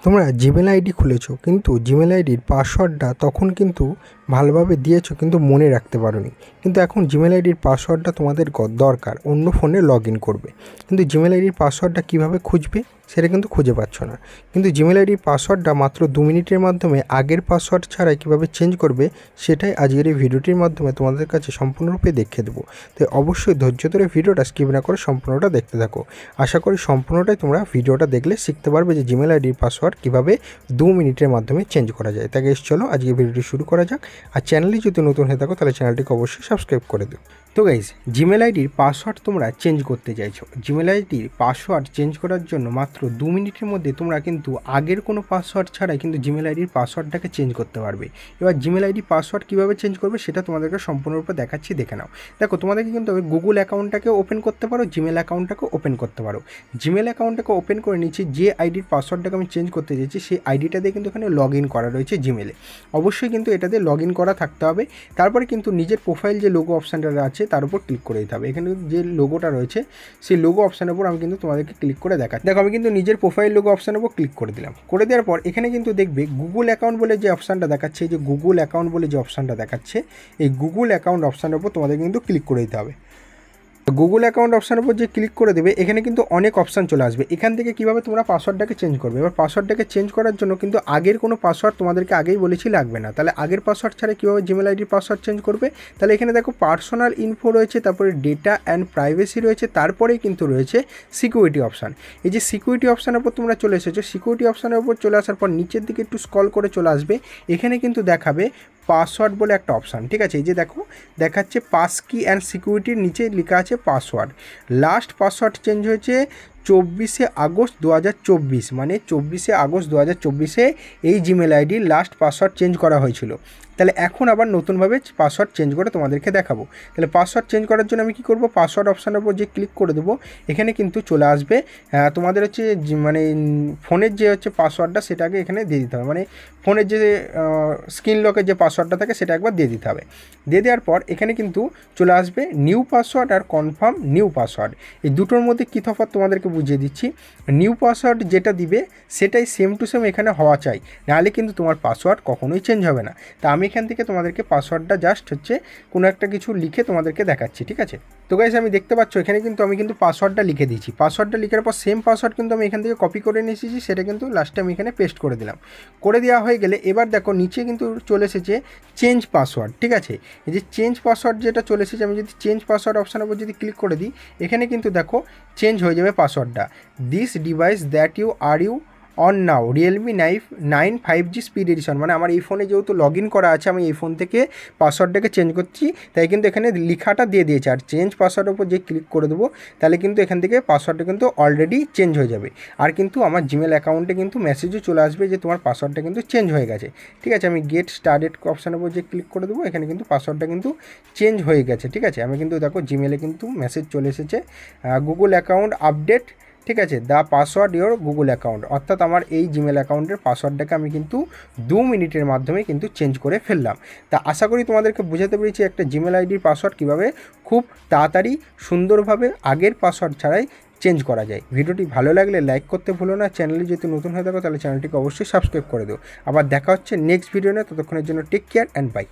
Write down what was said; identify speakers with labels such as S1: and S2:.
S1: তোমরা Gmail ID খুলেছো, কিন্তু Gmail আইডির পাসওয়ার্ডটা তখন কিন্তু ভালোভাবে দিয়েছো, কিন্তু মনে রাখতে পারোনি। কিন্তু এখন জিমেল আইডির পাসওয়ার্ডটা তোমাদের দরকার, অন্য ফোনে লগ ইন করবে। কিন্তু জিমেল আইডির পাসওয়ার্ডটা কীভাবে খুঁজবে সেটা কিন্তু খুঁজে পাচ্ছ না। কিন্তু জিমেল আইডির পাসওয়ার্ডটা মাত্র 2 মিনিটের মাধ্যমে আগের পাসওয়ার্ড ছাড়াই কীভাবে চেঞ্জ করবে সেটাই আজকের এই ভিডিওটির মাধ্যমে তোমাদের কাছে সম্পূর্ণরূপে দেখিয়ে দেবো। তো অবশ্যই ধৈর্য ধরে ভিডিওটা স্কিপ না করে সম্পূর্ণটা দেখতে থাকো। আশা করি সম্পূর্ণটাই তোমরা ভিডিওটা দেখলে শিখতে পারবে যে জিমেল আইডির পাসওয়ার্ড কীভাবে 2 মিনিটের মাধ্যমে চেঞ্জ করা যায়। তাকে চলো আজকে ভিডিওটি শুরু করা যাক। আর চ্যানেলে যদি নতুন হয়ে থাকো তাহলে চ্যানেলটিকে অবশ্যই সাবস্ক্রাইব করে দিও। তো গাইজ, জিমেল আইডির পাসওয়ার্ড তোমরা চেঞ্জ করতে চাইছো। জিমেল আইডির পাসওয়ার্ড চেঞ্জ করার জন্য মাত্র 2 মিনিটের মধ্যে তোমরা কিন্তু আগের কোনো পাসওয়ার্ড ছাড়াই কিন্তু জিমেল আইডির পাসওয়ার্ডটাকে চেঞ্জ করতে পারবে। এবার জিমেল আইডি পাসওয়ার্ড কীভাবে চেঞ্জ করবে সেটা তোমাদেরকে সম্পূর্ণরূপে দেখাচ্ছি, দেখে নাও। দেখো, তোমাদেরকে কিন্তু গুগল অ্যাকাউন্টটাকে ওপেন করতে পারো, জিমেল অ্যাকাউন্টটাকে ওপেন করতে পারো। জিমেল অ্যাকাউন্টটাকে ওপেন করে নিচ্ছি, যে আইডির পাসওয়ার্ডটাকে আমি চেঞ্জ করতে চাইছি সেই আইডিটা দিয়ে কিন্তু এখানে লগ ইন করা রয়েছে জিমেলে। অবশ্যই কিন্তু এটাতে লগ ইন করা থাকতে হবে। তারপরে কিন্তু নিজের প্রোফাইল যে লোগো অপশানটা আছে তার উপর ক্লিক করে দিতে হবে। এখানে যে লোগোটা রয়েছে সেই লোগো অপশানের উপর আমি কিন্তু তোমাদেরকে ক্লিক করে দেখাচ্ছি। দেখো, আমি কিন্তু নিজের প্রোফাইল লোগো অপশানের উপর ক্লিক করে দিলাম। করে দেওয়ার পর এখানে কিন্তু দেখবে গুগল অ্যাকাউন্ট বলে যে অপশানটা দেখাচ্ছে, এই যে গুগল অ্যাকাউন্ট বলে যে অপশানটা দেখাচ্ছে, এই গুগল অ্যাকাউন্ট অপশানের উপর তোমাদের কিন্তু ক্লিক করে দিতে হবে। গুগল অ্যাকাউন্ট অপশানের উপর যে ক্লিক করে দেবে এখানে কিন্তু অনেক অপশান চলে আসবে। এখান থেকে কীভাবে তোমরা পাসওয়ার্ডটাকে চেঞ্জ করবে। এবার পাসওয়ার্ডটাকে চেঞ্জ করার জন্য কিন্তু আগের কোনো পাসওয়ার্ড তোমাদেরকে আগেই বলেছি লাগবে না। তাহলে আগের পাসওয়ার্ড ছাড়া কীভাবে জিমেল আইডির পাসওয়ার্ড চেঞ্জ করবে, তাহলে এখানে দেখো পার্সোনাল ইনফো রয়েছে, তারপরে ডেটা অ্যান্ড প্রাইভেসি রয়েছে, তারপরেই কিন্তু রয়েছে সিকিউরিটি অপশান। এই যে সিকিউরিটি অপশানের উপর তোমরা চলে এসেছো, সিকিউরিটি অপশানের উপর চলে আসার পর নিচের দিকে একটু স্ক্রল করে চলে আসবে। এখানে কিন্তু দেখাবে পাসওয়ার্ড বলে একটা অপশান, ঠিক আছে। এই যে দেখো দেখাচ্ছে পাস কি অ্যান্ড সিকিউরিটির নিচে লেখা আছে পাসওয়ার্ড। লাস্ট পাসওয়ার্ড চেঞ্জ হয়েছে 24শে আগস্ট 2024, মানে 24শে আগস্ট 2024 এই জিমেল আইডির লাস্ট পাসওয়ার্ড চেঞ্জ করা হয়েছিল। তাহলে এখন আবার নতুনভাবে পাসওয়ার্ড চেঞ্জ করে তোমাদেরকে দেখাবো। তাহলে পাসওয়ার্ড চেঞ্জ করার জন্য আমি কী করবো, পাসওয়ার্ড অপশানের উপর যে ক্লিক করে দেবো এখানে কিন্তু চলে আসবে তোমাদের হচ্ছে মানে ফোনের যে হচ্ছে পাসওয়ার্ডটা সেটাকে এখানে দিয়ে দিতে হবে। মানে ফোনের যে স্ক্রিন লকের যে পাসওয়ার্ডটা থাকে সেটা একবার দিয়ে দিতে হবে। দিয়ে দেওয়ার পর এখানে কিন্তু চলে আসবে নিউ পাসওয়ার্ড আর কনফার্ম নিউ পাসওয়ার্ড। এই দুটোর মধ্যে কী তফাৎ তোমাদেরকে বুঝিয়ে দিচ্ছি। নিউ পাসওয়ার্ড যেটা দিবে সেটাই সেম টু সেম এখানে হওয়া চাই, নাহলে কিন্তু তোমার পাসওয়ার্ড কখনোই চেঞ্জ হবে না। তা আমি এখান থেকে তোমাদেরকে পাসওয়ার্ডটা জাস্ট হচ্ছে কোনো একটা কিছু লিখে তোমাদেরকে দেখাচ্ছি, ঠিক আছে। তো গাইস, আমি দেখতে পাচ্ছ এখানে কিন্তু আমি কিন্তু পাসওয়ার্ডটা লিখে দিয়েছি। পাসওয়ার্ডটা লিখার পর সেম পাসওয়ার্ড কিন্তু আমি এখান থেকে কপি করে নিয়ে এসেছি, সেটা কিন্তু লাস্টে আমি এখানে পেস্ট করে দিলাম। করে দেওয়া হয়ে গেলে এবার দেখো নিচে কিন্তু চলে এসেছে চেঞ্জ পাসওয়ার্ড, ঠিক আছে। এই যে চেঞ্জ পাসওয়ার্ড যেটা চলে এসেছে, আমি যদি চেঞ্জ পাসওয়ার্ড অপশানের উপর যদি ক্লিক করে দিই এখানে কিন্তু দেখো চেঞ্জ হয়ে যাবে পাসওয়ার্ডটা। This device that you are you on now Realme 9 5G speed edition, মানে আমার এই ফোনে যেহেতু লগ ইন করা আছে আমি এই ফোন থেকে পাসওয়ার্ডটাকে চেঞ্জ করছি, তাই কিন্তু এখানে লেখাটা দিয়ে দিয়েছে। আর চেঞ্জ পাসওয়ার্ডের উপর যে ক্লিক করে দেবো তাহলে কিন্তু এখান থেকে পাসওয়ার্ডটা কিন্তু অলরেডি চেঞ্জ হয়ে যাবে। আর কিন্তু আমার জিমেল অ্যাকাউন্টে কিন্তু মেসেজও চলে আসবে যে তোমার পাসওয়ার্ডটা কিন্তু চেঞ্জ হয়ে গেছে, ঠিক আছে। আমি গেট স্টার্টেড অপশানের উপর যে ক্লিক করে দেবো এখানে কিন্তু পাসওয়ার্ডটা কিন্তু চেঞ্জ হয়ে গেছে, ঠিক আছে। আমি কিন্তু দেখো জিমেলে কিন্তু মেসেজ চলে এসেছে গুগল অ্যাকাউন্ট আপডেট, ঠিক আছে, the password your Google account. অর্থাৎ আমার এই জিমেল অ্যাকাউন্টের পাসওয়ার্ডটাকে আমি কিন্তু 2 মিনিটের মাধ্যমে কিন্তু চেঞ্জ করে ফেললাম। তা আশা করি তোমাদেরকে বোঝাতে পেরেছি একটা জিমেল আইডির পাসওয়ার্ড কীভাবে খুব তাড়াতাড়ি সুন্দরভাবে আগের পাসওয়ার্ড ছাড়াই চেঞ্জ করা যায়। ভিডিওটি ভালো লাগলে লাইক করতে ভুলো না। চ্যানেলে যদি নতুন হয়ে থাকো তাহলে চ্যানেলটিকে অবশ্যই সাবস্ক্রাইব করে দিও। আবার দেখা হচ্ছে নেক্সট ভিডিও নিয়ে, ততক্ষণের জন্য টেক কেয়ার অ্যান্ড বাই।